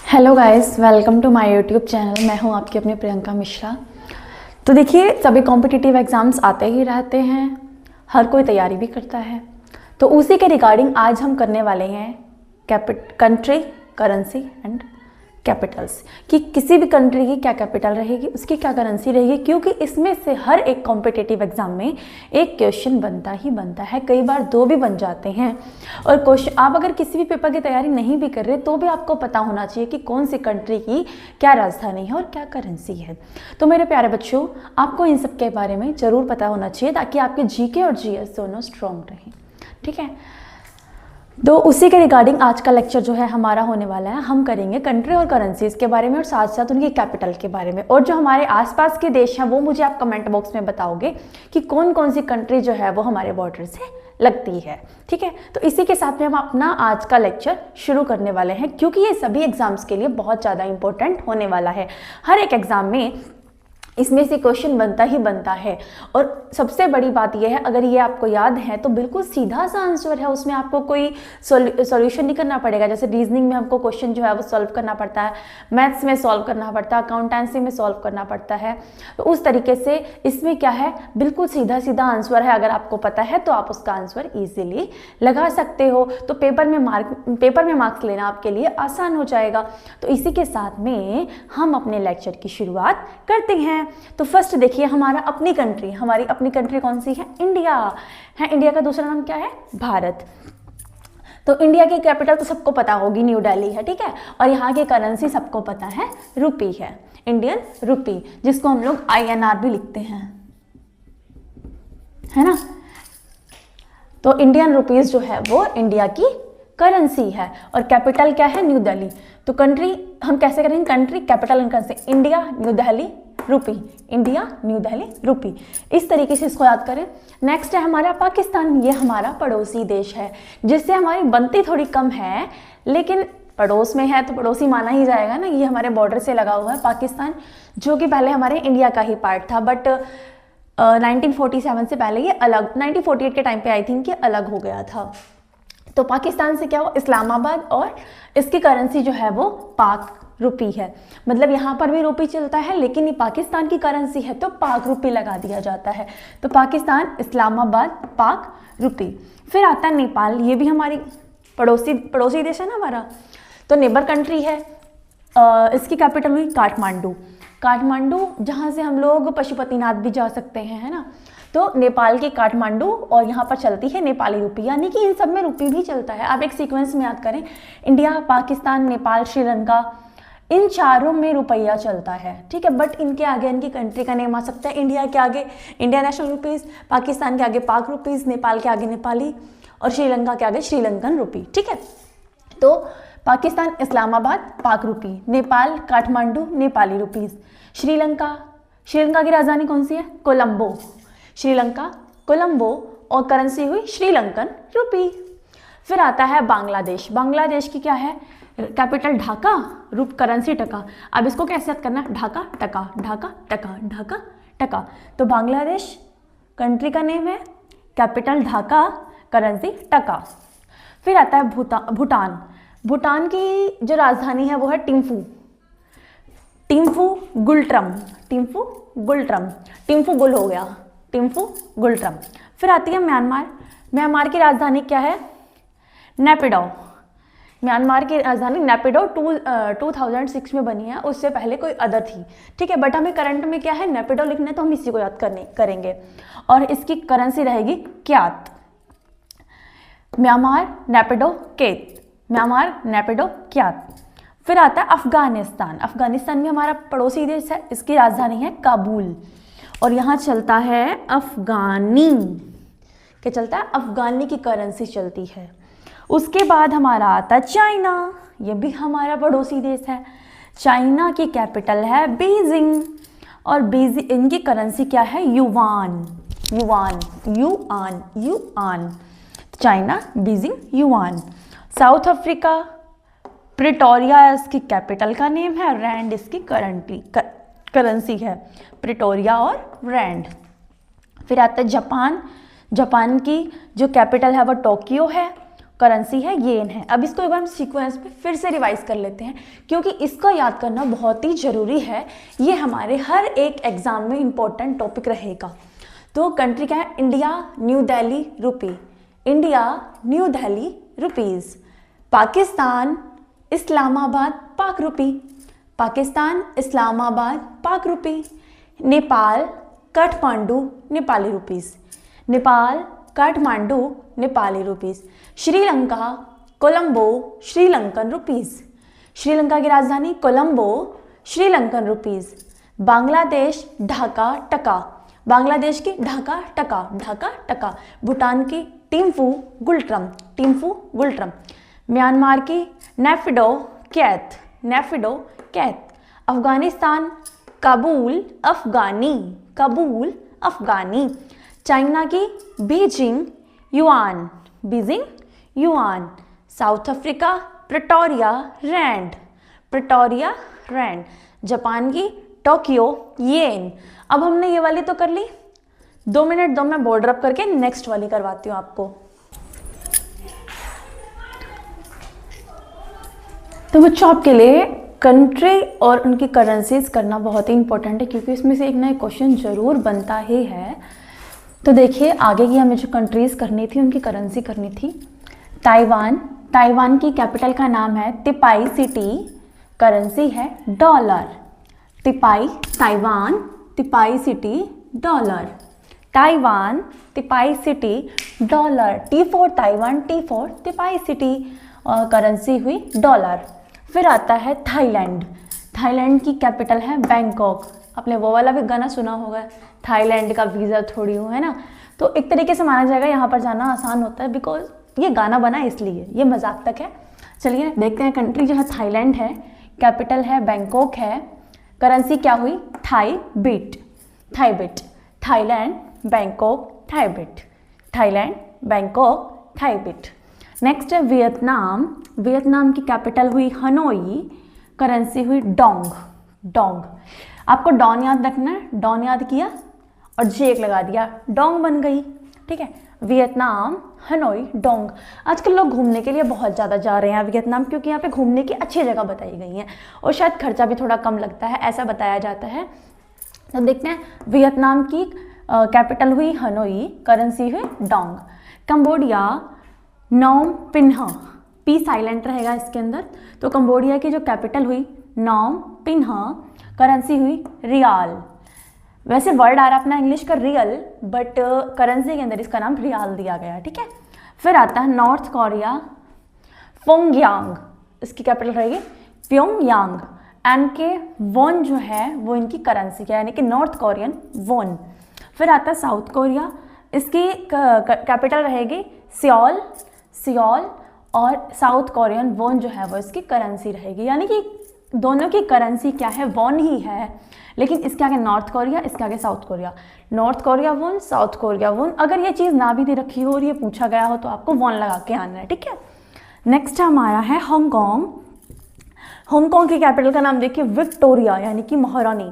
Hello guys, welcome to my YouTube channel. मैं हूं आपकी अपनी प्रियंका मिश्रा। तो देखिए, सभी कॉम्पिटिटिव एग्ज़ाम्स आते ही रहते हैं, हर कोई तैयारी भी करता है। तो उसी के रिगार्डिंग आज हम करने वाले हैं कंट्री, करेंसी एंड कैपिटल्स, कि किसी भी कंट्री की क्या कैपिटल रहेगी, उसकी क्या करेंसी रहेगी, क्योंकि इसमें से हर एक कॉम्पिटिटिव एग्जाम में एक क्वेश्चन बनता ही बनता है, कई बार दो भी बन जाते हैं। और क्वेश्चन आप अगर किसी भी पेपर की तैयारी नहीं भी कर रहे तो भी आपको पता होना चाहिए कि कौन सी कंट्री की क्या राजधानी है और क्या करेंसी है। तो मेरे प्यारे बच्चों, आपको इन सब के बारे में ज़रूर पता होना चाहिए ताकि आपके जीके और जीएस दोनों स्ट्रॉन्ग रहें। ठीक है, तो उसी के रिगार्डिंग आज का लेक्चर जो है हमारा होने वाला है। हम करेंगे कंट्री और करेंसीज के बारे में और साथ साथ उनकी कैपिटल के बारे में। और जो हमारे आसपास के देश हैं वो मुझे आप कमेंट बॉक्स में बताओगे कि कौन कौन सी कंट्री जो है वो हमारे बॉर्डर से लगती है। ठीक है, तो इसी के साथ में हम अपना आज का लेक्चर शुरू करने वाले हैं, क्योंकि ये सभी एग्जाम्स के लिए बहुत ज़्यादा इंपॉर्टेंट होने वाला है। हर एक एग्जाम में इसमें से क्वेश्चन बनता ही बनता है। और सबसे बड़ी बात यह है, अगर ये आपको याद है तो बिल्कुल सीधा सा आंसर है, उसमें आपको कोई सॉल्यूशन नहीं करना पड़ेगा। जैसे रीजनिंग में हमको क्वेश्चन जो है वो सॉल्व करना पड़ता है, मैथ्स में सॉल्व करना पड़ता है, अकाउंटेंसी में सॉल्व करना पड़ता है। तो उस तरीके से इसमें क्या है, बिल्कुल सीधा सीधा आंसर है। अगर आपको पता है तो आप उसका आंसर ईजिली लगा सकते हो, तो पेपर में मार्क्स लेना आपके लिए आसान हो जाएगा। तो इसी के साथ में हम अपने लेक्चर की शुरुआत करते हैं। तो फर्स्ट देखिए, हमारी अपनी कंट्री कौन सी है? इंडिया है। इंडिया का दूसरा नाम क्या है? भारत। तो इंडिया की कैपिटल तो सबको पता होगी, न्यू दिल्ली है। ठीक है, और यहाँ की करेंसी सबको पता है, रुपी है, इंडियन रुपी, जिसको हम लोग INR भी लिखते हैं, है ना। तो इंडियन रुपीज जो है वो इंडिया की करेंसी है। और कैपिटल क्या है? न्यू दिल्ली। तो कंट्री हम कैसे करेंगे? Country, capital and currency, India, new Delhi, rupee, India, new Delhi, rupee. इस तरीके से इसको याद करें। नेक्स्ट है हमारा पाकिस्तान। ये हमारा पड़ोसी देश है, जिससे हमारी बनती थोड़ी कम है, लेकिन पड़ोस में है तो पड़ोसी माना ही जाएगा ना। ये हमारे बॉर्डर से लगा हुआ है पाकिस्तान, जो कि पहले हमारे इंडिया का ही पार्ट था, बट 1947 से पहले ये अलग, 1948 के टाइम पे आई थिंक ये अलग हो गया था। तो पाकिस्तान से क्या हुआ? इस्लामाबाद, और इसकी करेंसी जो है वो पाक रुपी है। मतलब यहाँ पर भी रुपी चलता है, लेकिन ये पाकिस्तान की करेंसी है तो पाक रुपी लगा दिया जाता है। तो पाकिस्तान, इस्लामाबाद, पाक रुपी। फिर आता है नेपाल। ये भी हमारी पड़ोसी देश है ना हमारा, तो नेबर कंट्री है। इसकी कैपिटल हुई काठमांडू, जहाँ से हम लोग पशुपतिनाथ भी जा सकते हैं, है ना। तो नेपाल की काठमांडू, और यहाँ पर चलती है नेपाली रुपी, यानी कि इन सब में रुपी भी चलता है। आप एक सीक्वेंस में याद करें, इंडिया, पाकिस्तान, नेपाल, श्रीलंका, इन चारों में रुपया चलता है। ठीक है, बट इनके आगे इनकी कंट्री का नेम आ सकता है। इंडिया के आगे इंडिया नेशनल रुपीज़, पाकिस्तान के आगे पाक रुपीज़, नेपाल के आगे नेपाली, और श्रीलंका के आगे श्रीलंकन रुपी। ठीक है, तो पाकिस्तान इस्लामाबाद पाक रुपी, नेपाल काठमांडू नेपाली रुपीज़, श्रीलंका की राजधानी कौन सी है? कोलंबो, श्रीलंका कोलंबो, और करेंसी हुई श्रीलंकन रुपी। फिर आता है बांग्लादेश की क्या है? कैपिटल ढाका, करेंसी टका। अब इसको कैसे याद करना? ढाका टका, ढाका टका, ढाका टका। तो बांग्लादेश कंट्री का नेम है, कैपिटल ढाका, करेंसी टका। फिर आता है भूटान की जो राजधानी है वो है टिम्फू गुलट्रम, टिम्फू गुल हो गया, टिम्फू गुलट्रम। फिर आती है म्यांमार की राजधानी क्या है? नेपिडो। म्यांमार की राजधानी नेपिडो 2006 में बनी है, उससे पहले कोई अदर थी। ठीक है, बट हमें करंट में क्या है? नेपिडो लिखना है, तो हम इसी को याद करेंगे। और इसकी करेंसी रहेगी क्यात। म्यांमार नेपिडो क्यात। फिर आता है अफगानिस्तान भी हमारा पड़ोसी देश है, इसकी राजधानी है काबुल, और यहाँ चलता है अफगानी। क्या चलता है? अफगानी की करेंसी चलती है। उसके बाद हमारा आता है चाइना। ये भी हमारा पड़ोसी देश है। चाइना की कैपिटल है बीजिंग, और इनकी करेंसी क्या है? Yuan. China, Beijing, yuan. South Africa, Pretoria इसकी कैपिटल का नेम है, रैंड इसकी करेंसी है, प्रिटोरिया और रैंड। फिर आता है जापान की जो कैपिटल है वो टोक्यो है, करेंसी है येन है। अब इसको एक बार हम सीक्वेंस पे फिर से रिवाइज कर लेते हैं, क्योंकि इसका याद करना बहुत ही जरूरी है। ये हमारे हर एक एग्जाम में इंपॉर्टेंट टॉपिक रहेगा। तो कंट्री क्या है? India, new Delhi, rupee. India, new Delhi, rupees. Pakistan, Islamabad, Pak rupee. Pakistan, Islamabad, Pak rupee. Nepal, Kathmandu, Nepali rupees. Nepal, Kathmandu, Nepali rupees. Sri Lanka, Colombo, Sri Lankan rupees. Sri Lanka की राजधानी कोलंबो, श्रीलंकन रुपीस। बांग्लादेश, ढाका, टका। बांग्लादेश की ढाका, टका, ढाका, टका। भूटान की टिम्फू, गुल्ट्रम, टिम्फू, गुल्ट्रम। म्यांमार की Naypyidaw, kyat, Naypyidaw, kyat. Afghanistan, Kabul, Afghani, Kabul, Afghani. China की Beijing, yuan, Beijing, yuan. South Africa, Pretoria, rand, Pretoria, rand. Japan की टोक्यो, येन। अब हमने ये वाली तो कर ली, 2 मिनट दो, मैं बोर्ड रब करके नेक्स्ट वाली करवाती हूँ आपको। तो बच्चों आपके लिए कंट्री और उनकी करेंसीज करना बहुत ही इंपॉर्टेंट है, क्योंकि इसमें से एक ना एक क्वेश्चन जरूर बनता ही है। तो देखिए आगे की हमें जो कंट्रीज करनी थी उनकी करेंसी करनी थी। ताइवान, ताइवान की कैपिटल का नाम है टिपाई सिटी, करेंसी है dollar. Taipei, Taiwan, Taipei city, dollar. Taiwan, Taipei city, dollar. T for Taiwan, T for Taipei city, और करेंसी हुई डॉलर। फिर आता है थाईलैंड। थाईलैंड की कैपिटल है बैंकॉक। आपने वो वाला भी गाना सुना होगा, थाईलैंड का वीज़ा थोड़ी हूँ, है ना। तो एक तरीके से माना जाएगा यहाँ पर जाना आसान होता है, बिकॉज ये गाना बना इसलिए, ये मजाक तक है। चलिए देखते हैं। कंट्री जो है थाईलैंड है, कैपिटल है बैंकॉक है, करेंसी क्या हुई? Thai baht, Thai baht. Thailand, Bangkok, Thai baht. Thailand, Bangkok, Thai baht. Next है वियतनाम। वियतनाम की कैपिटल हुई हनोई, करेंसी हुई डोंग, डोंग। आपको डॉन याद रखना है, डॉन याद किया और जे एक लगा दिया, डोंग बन गई, ठीक है। Vietnam, Hanoi, Dong. आजकल लोग घूमने के लिए बहुत ज़्यादा जा रहे हैं वियतनाम, क्योंकि यहाँ पे घूमने की अच्छी जगह बताई गई हैं और शायद खर्चा भी थोड़ा कम लगता है, ऐसा बताया जाता है। तो देखते हैं, वियतनाम की कैपिटल हुई हनोई, करेंसी हुई Dong. Cambodia, Phnom पिन्हा, P silent रहेगा इसके अंदर। तो कंबोडिया की जो कैपिटल हुई नोम पिन्हा, करेंसी हुई रियाल। वैसे वर्ड आ रहा अपना इंग्लिश का रियल, बट करेंसी के अंदर इसका नाम रियाल दिया गया, ठीक है। फिर आता है नॉर्थ कोरिया, प्योंगयांग, इसकी कैपिटल रहेगी प्योंगयांग। एंड के वॉन जो है वो इनकी करेंसी है, यानी कि नॉर्थ कोरियन वॉन। फिर आता है साउथ कोरिया, इसकी कैपिटल रहेगी सियोल, सियोल, और साउथ कोरियन वॉन जो है वो इसकी करेंसी रहेगी, यानी कि दोनों की करेंसी क्या है? वॉन ही है, लेकिन इसके आगे नॉर्थ कोरिया, इसके आगे South Korea. North Korea won, South Korea won. अगर ये चीज़ ना भी दे रखी हो और ये पूछा गया हो तो आपको वॉन लगा के आना है, ठीक है। नेक्स्ट हमारा है हांगकांग। हांगकांग की कैपिटल का नाम देखिए विक्टोरिया, यानी कि महारानी,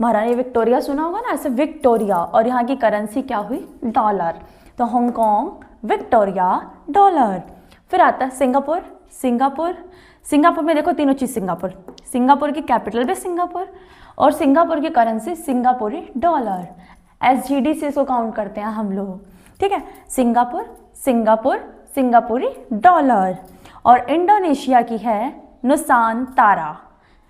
महारानी विक्टोरिया सुना होगा ना, ऐसे विक्टोरिया। और यहाँ की करेंसी क्या हुई? डॉलर। तो हांगकांग, विक्टोरिया, डॉलर। फिर आता है सिंगापुर। सिंगापुर, सिंगापुर में देखो तीनों चीज़ सिंगापुर, सिंगापुर की कैपिटल भी सिंगापुर और सिंगापुर की करेंसी सिंगापुरी डॉलर। SGD से इसको काउंट करते हैं हम लोग, ठीक है। सिंगापुर, सिंगापुर, सिंगापुरी डॉलर। और इंडोनेशिया की है नुसान तारा,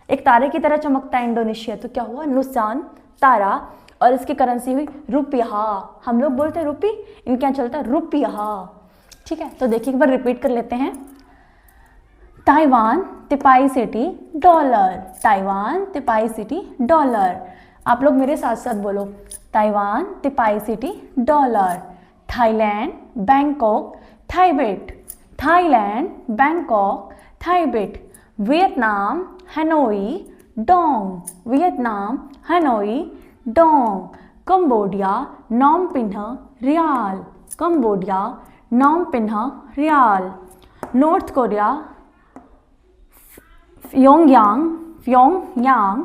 एक तारे की तरह चमकता है इंडोनेशिया, तो क्या हुआ? नुसान तारा। और इसकी करेंसी हुई रुपया। हम लोग बोलते हैं रुपी, इनके यहाँ चलता है रुपया, ठीक है। तो देखिए एक बार रिपीट कर लेते हैं। Taiwan, Taipei city, dollar. Taiwan, Taipei city, dollar. आप लोग मेरे साथ साथ बोलो, Taiwan, Taipei city, dollar. Thailand, Bangkok, Thai baht. Thailand, Bangkok, Thai baht. Vietnam, Hanoi, dong. Vietnam, Hanoi, dong. Cambodia, Phnom Penh, riel. Cambodia, Phnom Penh, riel. North Korea, Pyongyang, Pyongyang,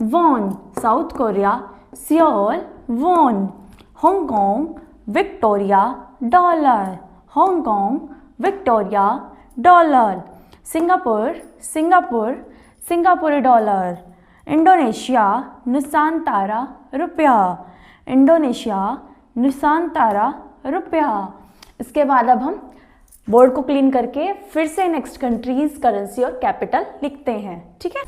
won. South Korea, Seoul, won. Hong Kong, Victoria, dollar. Hong Kong, Victoria dollar, Singapore Singapore सिंगापुरी dollar, Indonesia Nusantara रुपया, Indonesia Nusantara रुपया। इसके बाद अब हम board को clean करके फिर से नेक्स्ट कंट्रीज करेंसी और कैपिटल लिखते हैं, ठीक है।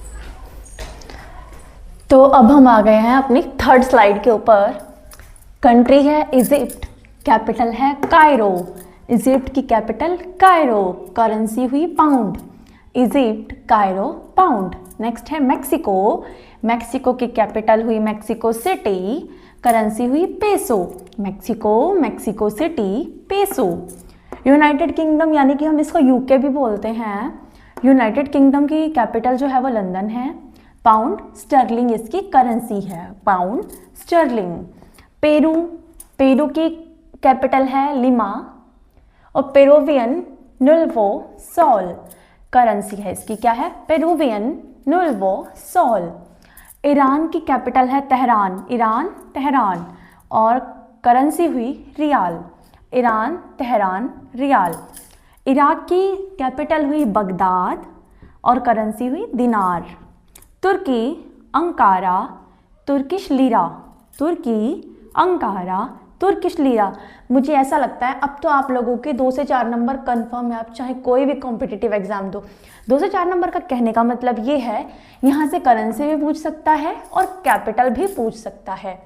तो अब हम आ गए हैं अपनी थर्ड स्लाइड के ऊपर। कंट्री है इजिप्ट, कैपिटल है कायरो, इजिप्ट की कैपिटल कायरो, करेंसी हुई pound, Egypt Cairo pound. Next है मैक्सिको, मैक्सिको की कैपिटल हुई मैक्सिको सिटी, करेंसी हुई peso, Mexico Mexico City peso. United kingdom यानी कि हम इसको यूके भी बोलते हैं, यूनाइटेड किंगडम की कैपिटल जो है वो लंदन है, पाउंड स्टर्लिंग इसकी करेंसी है, पाउंड स्टर्लिंग। पेरू, पेरू की कैपिटल है लिमा और पेरुवियन नुल्वो सोल, करेंसी है इसकी क्या है, पेरुवियन नुल्वो सोल। ईरान की कैपिटल है तेहरान, ईरान तेहरान और करेंसी हुई rial, Iran Tehran rial. Iraq की कैपिटल हुई बगदाद और करेंसी हुई दिनार। तुर्की अंकारा, तुर्किश लीरा, तुर्की अंकारा तुर्किश लीरा। मुझे ऐसा लगता है अब तो आप लोगों के 2 से 4 नंबर कंफर्म है, आप चाहे कोई भी कॉम्पिटिटिव एग्जाम दो। 2 से 4 नंबर का कहने का मतलब ये है यहाँ से करेंसी भी पूछ सकता है और कैपिटल भी पूछ सकता है,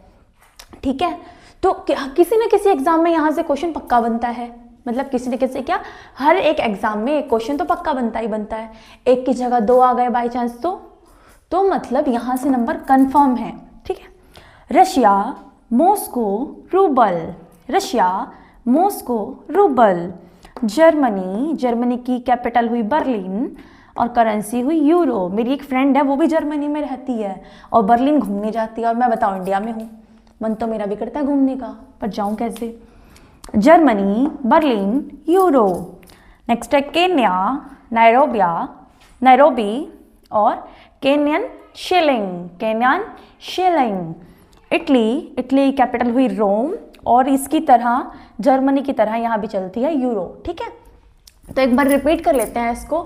ठीक है। तो किसी न किसी एग्जाम में यहाँ से क्वेश्चन पक्का बनता है, मतलब किसी न किसी क्या हर एक एग्जाम में एक क्वेश्चन तो पक्का बनता ही बनता है। एक की जगह 2 आ गए बाई चांस तो मतलब यहाँ से नंबर कंफर्म है, ठीक है। Russia Moscow rouble, Russia Moscow rouble. Germany, Germany की कैपिटल हुई बर्लिन और करेंसी हुई यूरो। मेरी एक फ्रेंड है वो भी जर्मनी में रहती है और बर्लिन घूमने जाती है और मैं बताऊँ इंडिया में हूँ, मन तो मेरा भी करता है घूमने का पर जाऊँ कैसे। Germany Berlin euro. नेक्स्ट है केन्या नैरोबी और Kenyan shilling, Kenyan shilling. Italy, Italy capital हुई रोम और इसकी तरह जर्मनी की तरह यहाँ भी चलती है यूरो, ठीक है। तो एक बार रिपीट कर लेते हैं इसको,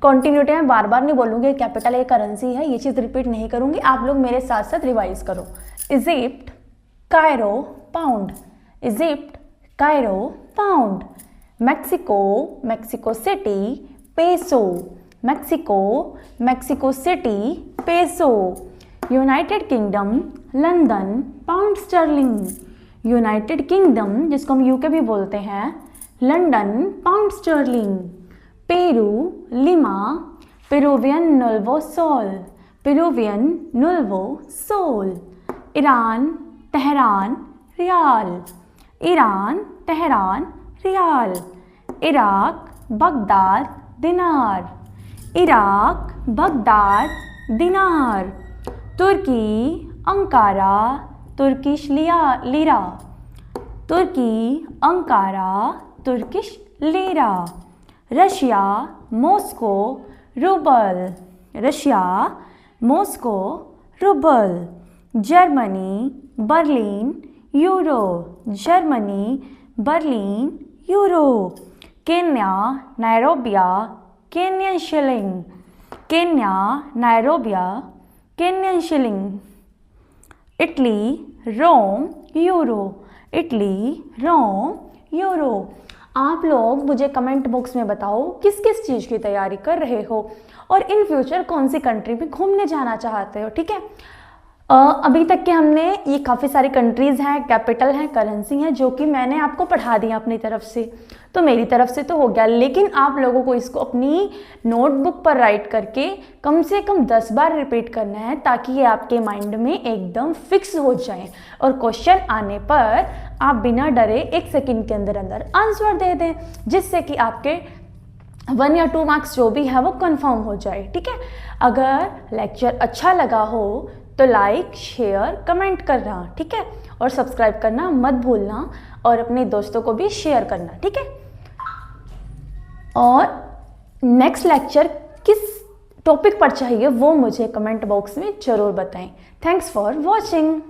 कॉन्टिन्यूटी में बार बार नहीं बोलूँगी कैपिटल एक करेंसी है, ये चीज़ रिपीट नहीं करूँगी, आप लोग मेरे साथ साथ रिवाइज करो। Egypt Cairo pound, Egypt Cairo pound. Mexico Mexico City peso, Mexico Mexico City peso. United Kingdom London pound sterling, United Kingdom जिसको हम यूके भी बोलते हैं London pound sterling. Peru Lima Peruvian nuevo sol, Peruvian nuevo sol. Iran Tehran rial, Iran Tehran rial. Iraq Baghdad dinar, Iraq Baghdad dinar. तुर्की Ankara Turkish lira, तुर्की Ankara Turkish lira. Russia Moscow rouble, Russia Moscow rouble. Germany Berlin euro, Germany Berlin euro. Kenya Nairobi Kenyan shilling, Kenya Nairobi Kenyan shilling. Italy Rome euro, Italy Rome euro. आप लोग मुझे comment box में बताओ किस किस चीज़ की तैयारी कर रहे हो और इन फ्यूचर कौन सी कंट्री में घूमने जाना चाहते हो, ठीक है। अभी तक के हमने ये काफ़ी सारी कंट्रीज़ हैं, कैपिटल हैं, करेंसी हैं जो कि मैंने आपको पढ़ा दिया अपनी तरफ से, तो मेरी तरफ से तो हो गया, लेकिन आप लोगों को इसको अपनी नोटबुक पर राइट करके कम से कम 10 बार रिपीट करना है ताकि ये आपके माइंड में एकदम फिक्स हो जाए और क्वेश्चन आने पर आप बिना डरे 1 सेकंड के अंदर अंदर आंसर दे दें, जिससे कि आपके 1 या 2 मार्क्स जो भी है वो कंफर्म हो जाए, ठीक है। अगर लेक्चर अच्छा लगा हो तो लाइक शेयर कमेंट करना, ठीक है, और सब्सक्राइब करना मत भूलना और अपने दोस्तों को भी शेयर करना, ठीक है। और नेक्स्ट लेक्चर किस टॉपिक पर चाहिए वो मुझे कमेंट बॉक्स में ज़रूर बताएं। Thanks for watching.